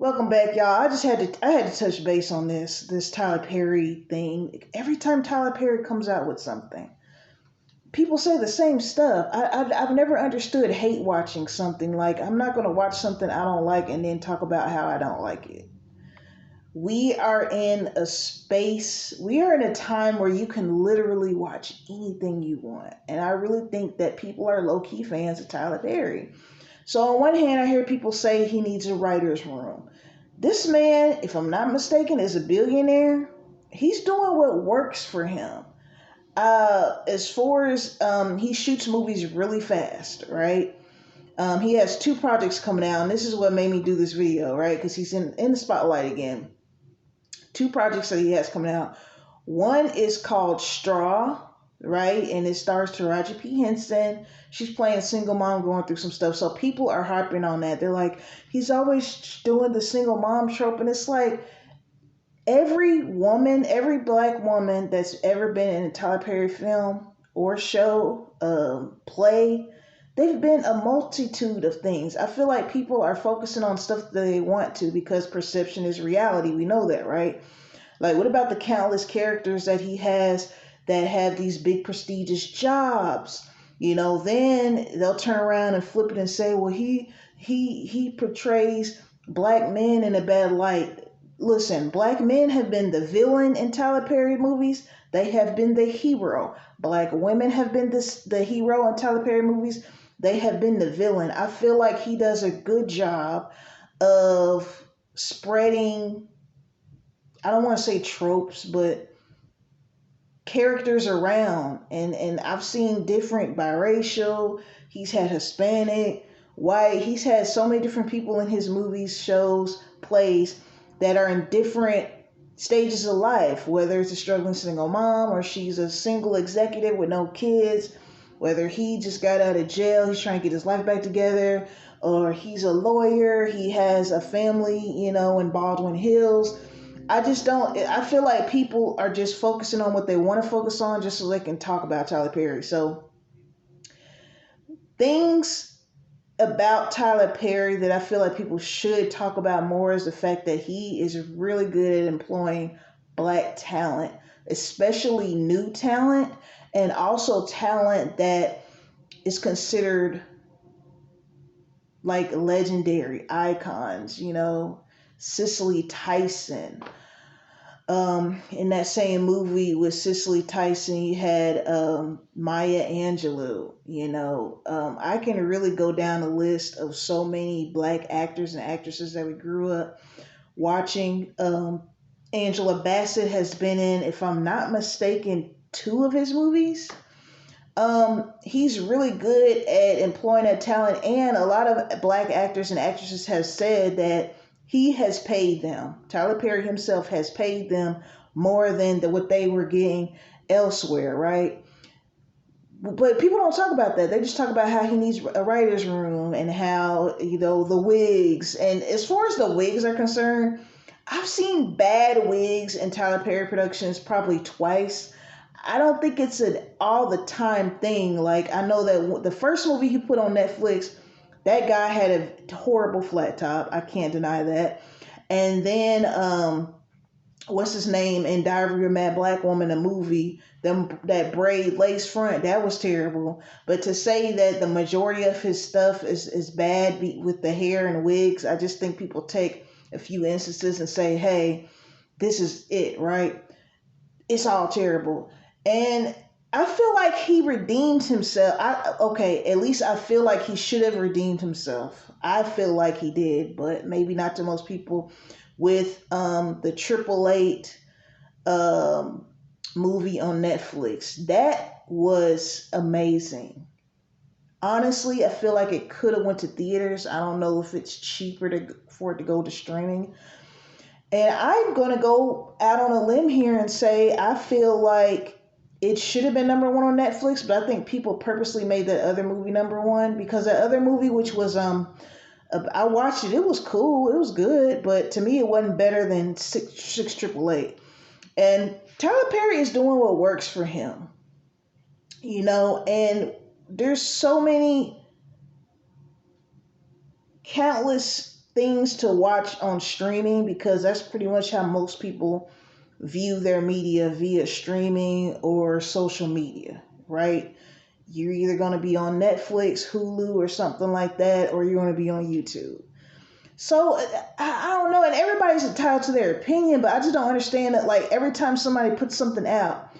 Welcome back, y'all. I had to touch base on this Tyler Perry thing. Every time Tyler Perry comes out with something, people say the same stuff. I've never understood hate watching something. Like, I'm not gonna watch something I don't like and then talk about how I don't like it. We are in a space, we are in a time where you can literally watch anything you want. And I really think that people are low key fans of Tyler Perry. So, on one hand, I hear people say he needs a writer's room. This man, if I'm not mistaken, is a billionaire. He's doing what works for him. As far as he shoots movies really fast, right? He has two projects coming out, and this is what made me do this video, right? Because he's in the spotlight again. Two projects that he has coming out. One is called Straw, right? And it stars Taraji P. Henson. She's playing a single mom going through some stuff. So people are harping on that. They're like, he's always doing the single mom trope. And it's like, every woman, every black woman that's ever been in a Tyler Perry film or show, play, they've been a multitude of things. I feel like people are focusing on stuff that they want to because perception is reality. We know that, right? Like, what about the countless characters that he has that have these big prestigious jobs? Then they'll turn around and flip it and say, well, he portrays black men in a bad light. Listen, black men have been the villain in Tyler Perry movies. They have been the hero. Black women have been the hero in Tyler Perry movies. They have been the villain. I feel like he does a good job of spreading, I don't want to say tropes, but characters around. And I've seen different biracial. He's had Hispanic, white. He's had so many different people in his movies, shows, plays that are in different stages of life, whether it's a struggling single mom or she's a single executive with no kids, whether he just got out of jail, he's trying to get his life back together, or he's a lawyer, he has a family, in Baldwin Hills. I feel like people are just focusing on what they want to focus on just so they can talk about Tyler Perry. So, things about Tyler Perry that I feel like people should talk about more is the fact that he is really good at employing black talent, especially new talent, and also talent that is considered like legendary icons, Cicely Tyson. In that same movie with Cicely Tyson, you had Maya Angelou. I can really go down a list of so many black actors and actresses that we grew up watching. Angela Bassett has been in, if I'm not mistaken, two of his movies. He's really good at employing that talent, and a lot of black actors and actresses have said that he has paid them. Tyler Perry himself has paid them more than what they were getting elsewhere, right? But people don't talk about that. They just talk about how he needs a writer's room and how, the wigs. And as far as the wigs are concerned, I've seen bad wigs in Tyler Perry productions probably twice. I don't think it's an all the time thing. Like, I know that the first movie he put on Netflix, that guy had a horrible flat top. I can't deny that. And then, what's his name in Diary of a Mad Black Woman, a movie, that braid lace front, that was terrible. But to say that the majority of his stuff is bad with the hair and wigs, I just think people take a few instances and say, hey, this is it, right? It's all terrible. And I feel like he redeemed himself. At least I feel like he should have redeemed himself. I feel like he did, but maybe not to most people. With the Triple Eight movie on Netflix, that was amazing. Honestly, I feel like it could have went to theaters. I don't know if it's cheaper for it to go to streaming. And I'm gonna go out on a limb here and say I feel like it should have been number one on Netflix, but I think people purposely made that other movie number one because that other movie, which was I watched it. It was cool. It was good, but to me, it wasn't better than six triple eight. And Tyler Perry is doing what works for him, And there's so many countless things to watch on streaming because that's pretty much how most people view their media, via streaming or social media, right? You're either going to be on Netflix, Hulu, or something like that, or you're going to be on YouTube. So I don't know, and everybody's entitled to their opinion, but I just don't understand that. Like every time somebody puts something out,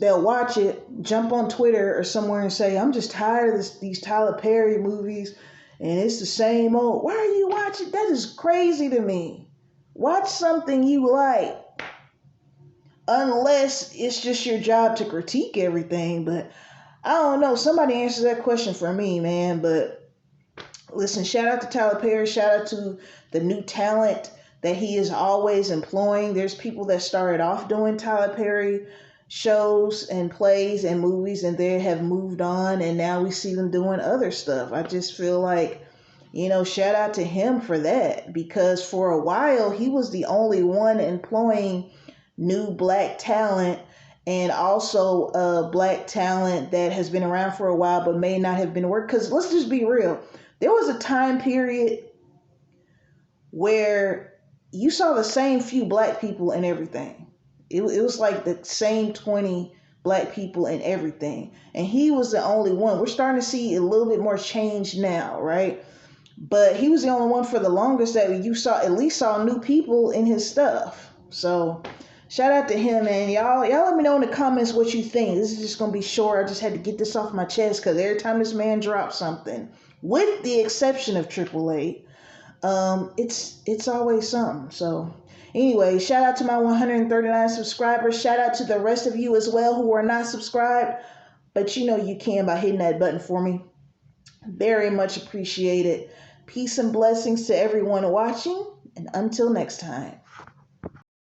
they'll watch it, jump on Twitter or somewhere and say, "I'm just tired of these Tyler Perry movies, and it's the same old." Why are you watching? That is crazy to me. Watch something you like, unless it's just your job to critique everything. But I don't know. Somebody answer that question for me, man. But listen, shout out to Tyler Perry. Shout out to the new talent that he is always employing. There's people that started off doing Tyler Perry shows and plays and movies, and they have moved on, and now we see them doing other stuff. I just feel like, shout out to him for that, because for a while he was the only one employing new black talent, and also black talent that has been around for a while but may not have been working. Because let's just be real, there was a time period where you saw the same few black people in everything. It was like the same 20 black people in everything. And he was the only one. We're starting to see a little bit more change now, right? But he was the only one for the longest that you at least saw new people in his stuff. So shout out to him, man. Y'all let me know in the comments what you think. This is just going to be short. I just had to get this off my chest because every time this man drops something, with the exception of AAA, it's always something. So anyway, shout out to my 139 subscribers. Shout out to the rest of you as well who are not subscribed, but you can by hitting that button for me. Very much appreciated. Peace and blessings to everyone watching, and until next time.